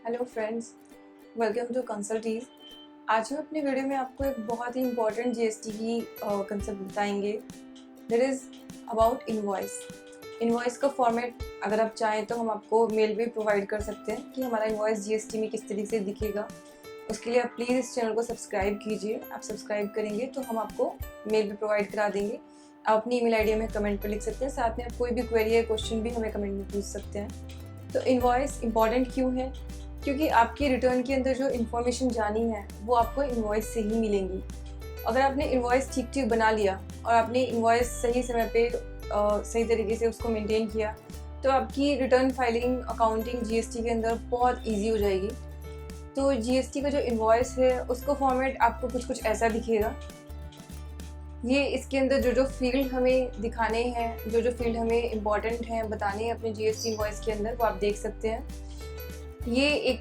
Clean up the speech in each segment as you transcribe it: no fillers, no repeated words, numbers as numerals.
Hello friends, welcome to कंसल्टीज। आज हम अपनी वीडियो में आपको एक बहुत ही इम्पॉर्टेंट जीएसटी की कंसेप्ट बताएंगे। That is about invoice. Invoice का फॉर्मेट अगर आप चाहें तो हम आपको मेल भी प्रोवाइड कर सकते हैं कि हमारा इनवॉइस जीएसटी में किस तरीके से दिखेगा। उसके लिए आप प्लीज़ इस चैनल को सब्सक्राइब कीजिए। आप सब्सक्राइब करेंगे तो हम आपको मेल भी प्रोवाइड करा देंगे। आप अपनी ईमेल आईडी हमें कमेंट पर लिख सकते हैं। साथ में आप कोई भी क्वेरी या क्वेश्चन भी हमें कमेंट में पूछ सकते हैं। तो इनवॉइस इम्पॉर्टेंट क्यों है? क्योंकि आपकी रिटर्न के अंदर जो इन्फॉर्मेशन जानी है वो आपको इनवॉइस से ही मिलेंगी। अगर आपने इनवॉइस ठीक ठीक बना लिया और आपने इनवॉइस सही समय पे सही तरीके से उसको मेंटेन किया तो आपकी रिटर्न फाइलिंग, अकाउंटिंग, जीएसटी के अंदर बहुत इजी हो जाएगी। तो जीएसटी का जो इनवॉइस है उसको फॉर्मेट आपको कुछ ऐसा दिखेगा। ये इसके अंदर जो फील्ड हमें दिखाने हैं, जो फील्ड हमें इम्पॉर्टेंट हैं बताने हैं अपने जीएसटी इनवॉइस के अंदर, वो आप देख सकते हैं। ये एक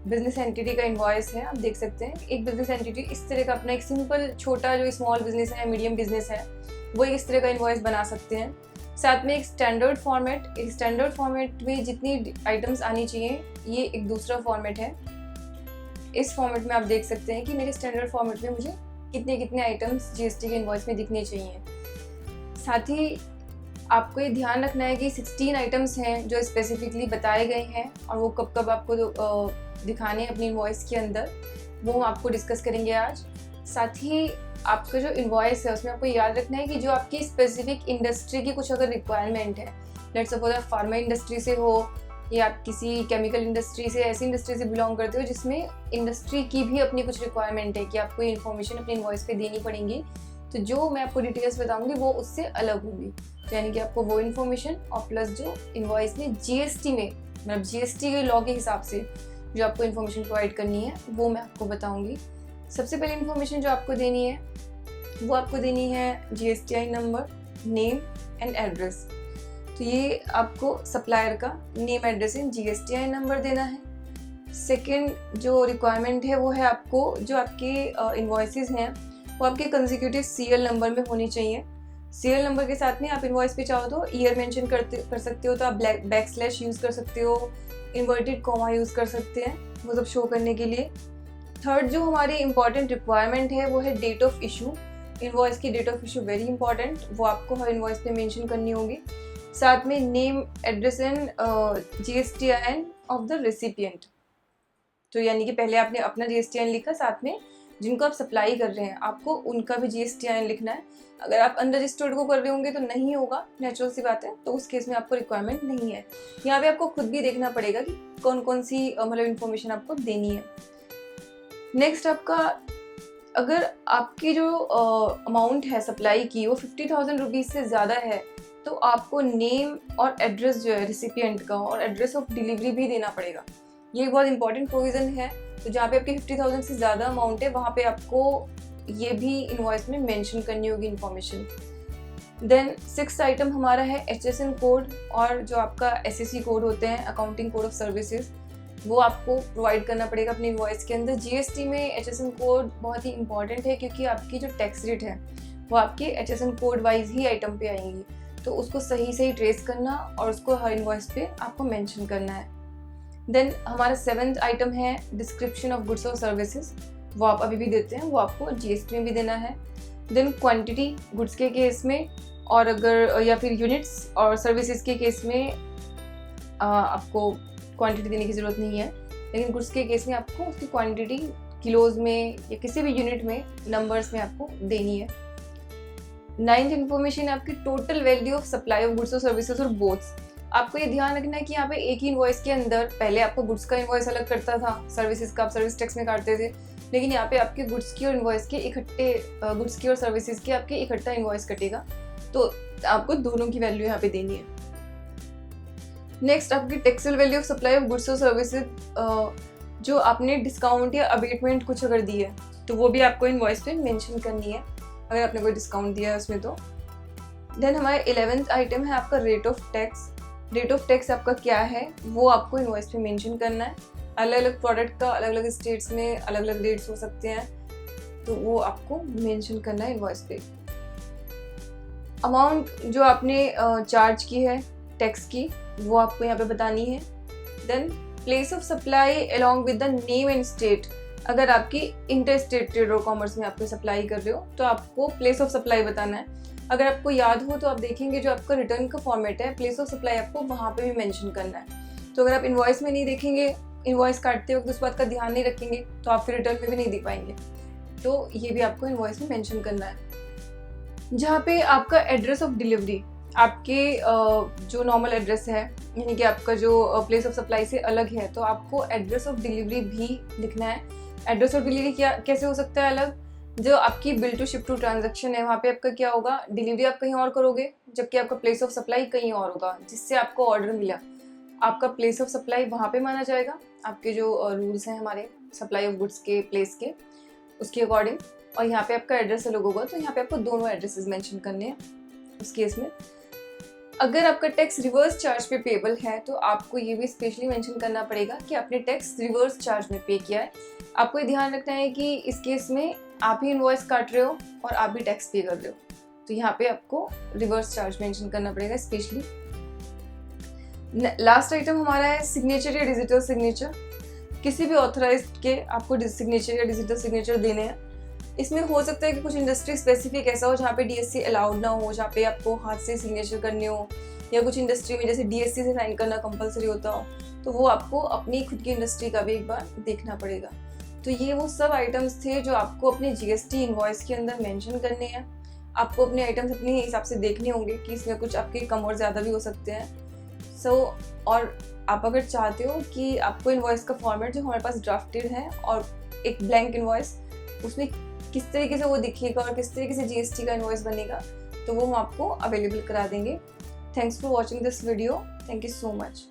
बिजनेस एंटिटी का इनवॉइस है। आप देख सकते हैं एक बिजनेस एंटिटी इस तरह का अपना एक सिंपल छोटा जो स्मॉल बिजनेस है, मीडियम बिजनेस है, वो इस तरह का इनवॉइस बना सकते हैं। साथ में एक स्टैंडर्ड फॉर्मेट में जितनी आइटम्स आनी चाहिए ये एक दूसरा फॉर्मेट है। इस फॉर्मेट में आप देख सकते हैं कि मेरे स्टैंडर्ड फॉर्मेट में मुझे कितने आइटम्स जीएसटी के इनवॉइस में दिखने चाहिए। साथ ही आपको ये ध्यान रखना है कि 16 आइटम्स हैं जो स्पेसिफिकली बताए गए हैं और वो कब कब आपको दिखाने हैं अपनी इनवॉइस के अंदर, वो हम आपको डिस्कस करेंगे आज। साथ ही आपका जो इनवॉइस है उसमें आपको याद रखना है कि जो आपकी स्पेसिफिक इंडस्ट्री की कुछ अगर रिक्वायरमेंट है, लेट्स सपोज आप फार्मा इंडस्ट्री से हो या आप किसी केमिकल इंडस्ट्री से, ऐसी इंडस्ट्री से बिलोंग करते हो जिसमें इंडस्ट्री की भी अपनी कुछ रिक्वायरमेंट है कि आपको इन्फॉर्मेशन अपनी इनवॉइस पे देनी पड़ेगी, तो जो मैं आपको डिटेल्स बताऊंगी वो उससे अलग होगी। यानी कि आपको वो इन्फॉर्मेशन और प्लस जो इनवॉइस में जीएसटी में, मतलब जीएसटी के लॉ के हिसाब से जो आपको इन्फॉर्मेशन प्रोवाइड करनी है वो मैं आपको बताऊंगी। सबसे पहले इन्फॉर्मेशन जो आपको देनी है वो आपको देनी है GSTI number, name and address. तो ये आपको सप्लायर का name, address and GSTI number देना है। सेकेंड जो रिक्वायरमेंट है वो है आपको जो आपके इनवॉइसेस हैं वो आपके कंसेक्यूटिव सीएल नंबर में होनी चाहिए। सीरियल नंबर के साथ में आप इनवॉइस पे चाहो तो ईयर मेंशन कर सकते हो, तो आप बैकस्लैश यूज़ कर सकते हो, इन्वर्टेड कॉमा यूज़ कर सकते हैं वो सब शो करने के लिए। थर्ड जो हमारी इंपॉर्टेंट रिक्वायरमेंट है वो है डेट ऑफ इशू। इनवॉइस की date of issue very important, वो आपको हर इनवॉइस पे मेंशन करनी होगी। साथ में name, address and GSTIN of the recipient. तो यानी कि पहले आपने अपना जीएसटीआईएन लिखा, साथ में जिनको आप सप्लाई कर रहे हैं आपको उनका भी जीएसटीआईएन लिखना है। अगर आप अनरजिस्टर्ड को कर रहे होंगे तो नहीं होगा, नेचुरल सी बात है, तो उस केस में आपको रिक्वायरमेंट नहीं है। यहाँ पे आपको खुद भी देखना पड़ेगा कि कौन कौन सी मतलब इन्फॉर्मेशन आपको देनी है। नेक्स्ट आपका, अगर आपकी जो अमाउंट है सप्लाई की वो 50,000 रुपीज़ से ज़्यादा है तो आपको नेम और एड्रेस जो है रिसिपिएंट का और एड्रेस ऑफ डिलीवरी भी देना पड़ेगा। ये बहुत इंपॉर्टेंट प्रोविज़न है। तो जहाँ पे आपकी 50,000 से ज़्यादा अमाउंट है वहाँ पे आपको ये भी इनवॉइस में मेंशन करनी होगी इन्फॉर्मेशन। देन 6th आइटम हमारा है HSN कोड, और जो आपका SAC कोड होते हैं, अकाउंटिंग कोड ऑफ सर्विसेज, वो आपको प्रोवाइड करना पड़ेगा अपनी इनवॉइस के अंदर। जीएसटी में HSN कोड बहुत ही इंपॉर्टेंट है क्योंकि आपकी जो टैक्स रेट है वो आपके HSN कोड वाइज ही आइटम पे आएंगी, तो उसको सही ट्रेस करना और उसको हर इनवॉइस पे आपको मेंशन करना है। देन हमारा 7th आइटम है डिस्क्रिप्शन ऑफ गुड्स और सर्विसेज, वो आप अभी भी देते हैं, वो आपको जीएसटी में भी देना है। देन क्वांटिटी गुड्स के केस में, और अगर या फिर यूनिट्स और सर्विसेज के केस में आपको क्वांटिटी देने की ज़रूरत नहीं है, लेकिन गुड्स के केस में आपको उसकी क्वांटिटी किलोज में या किसी भी यूनिट में, नंबर्स में आपको देनी है। 9th इन्फॉर्मेशन है आपकी total value of supply of goods और सर्विसेज और बोथ्स। आपको ये ध्यान रखना है कि यहाँ पे एक ही इनवॉइस के अंदर, पहले आपको गुड्स का इनवॉइस अलग करता था, सर्विसेज का आप सर्विस टैक्स में काटते थे, लेकिन यहाँ पे आपके गुड्स की और इनवॉइस के इकट्ठे, गुड्स की और सर्विसेज के आपके इकट्ठा इनवॉइस कटेगा, तो आपको दोनों की वैल्यू यहाँ पे देनी है। नेक्स्ट आपकी taxable value of supply of goods और सर्विसेज, जो आपने डिस्काउंट या अबेटमेंट कुछ अगर दी है तो वो भी आपको इनवॉइस पे मेंशन करनी है, अगर आपने कोई डिस्काउंट दिया है उसमें तो। देन हमारा 11th आइटम है आपका rate of tax. Rate of tax आपका क्या है वो आपको इनवॉइस पे मेंशन करना है। अलग अलग प्रोडक्ट का अलग अलग स्टेट्स में अलग अलग रेट्स हो सकते हैं, तो वो आपको मेंशन करना है इनवॉइस पे। अमाउंट जो आपने चार्ज की है टैक्स की वो आपको यहाँ पे बतानी है। Then place of supply along with the name and state. अगर आपकी इंटर स्टेट ट्रेड और कॉमर्स में आपको सप्लाई कर रहे हो तो आपको प्लेस ऑफ सप्लाई बताना है। अगर आपको याद हो तो आप देखेंगे जो आपका रिटर्न का फॉर्मेट है, प्लेस ऑफ सप्लाई आपको वहाँ पे भी मेंशन करना है। तो अगर आप इनवॉइस में नहीं देखेंगे, इनवॉइस काटते वक्त उस बात का ध्यान नहीं रखेंगे तो आप फिर रिटर्न में भी नहीं दे पाएंगे। तो ये भी आपको इनवॉइस में मेंशन करना है। जहाँ पे आपका एड्रेस ऑफ डिलीवरी, आपके जो नॉर्मल एड्रेस है यानी कि आपका जो प्लेस ऑफ सप्लाई से अलग है, तो आपको एड्रेस ऑफ डिलीवरी भी लिखना है। एड्रेस ऑफ डिलीवरी क्या कैसे हो सकता है अलग? जो आपकी bill to ship to transaction है वहाँ पे आपका क्या होगा, डिलीवरी आप कहीं और करोगे जबकि आपका प्लेस ऑफ सप्लाई कहीं और होगा। जिससे आपको ऑर्डर मिला, आपका प्लेस ऑफ सप्लाई वहाँ पे माना जाएगा। आपके जो रूल्स हैं हमारे सप्लाई ऑफ गुड्स के प्लेस के, उसके अकॉर्डिंग। और यहाँ पे आपका एड्रेस अलग होगा, तो यहाँ पे आपको दोनों एड्रेसेस मेंशन करने हैं उस केस में। अगर आपका टैक्स रिवर्स चार्ज पे पेबल है तो आपको ये भी स्पेशली मेंशन करना पड़ेगा कि आपने टैक्स रिवर्स चार्ज में पे किया है। आपको ये ध्यान रखना है कि इस केस में आप ही इनवॉइस काट रहे हो और आप भी टैक्स पे कर रहे हो, तो यहाँ पे आपको रिवर्स चार्ज मेंशन करना पड़ेगा स्पेशली। लास्ट आइटम हमारा है सिग्नेचर या डिजिटल सिग्नेचर। किसी भी ऑथराइज्ड के आपको सिग्नेचर या डिजिटल सिग्नेचर देने हैं। इसमें हो सकता है कि कुछ इंडस्ट्री स्पेसिफिक ऐसा हो जहाँ पे डीएससी अलाउड ना हो, जहाँ पे आपको हाथ से सिग्नेचर करने हो, या कुछ इंडस्ट्री में जैसे डीएससी से साइन करना कंपलसरी होता हो, तो वो आपको अपनी खुद की इंडस्ट्री का भी एक बार देखना पड़ेगा। तो ये वो सब आइटम्स थे जो आपको अपने जीएसटी इनवॉइस के अंदर मेंशन करने हैं। आपको अपने आइटम्स अपने हिसाब से देखने होंगे कि इसमें कुछ आपके कम और ज़्यादा भी हो सकते हैं। और आप अगर चाहते हो कि आपको इनवॉइस का फॉर्मेट जो हमारे पास ड्राफ्टेड है और एक ब्लैंक इनवॉइस, उसमें किस तरीके से वो दिखेगा और किस तरीके से जीएसटी का इनवॉइस बनेगा, तो वो हम आपको अवेलेबल करा देंगे। Thanks for watching this video. Thank you so much.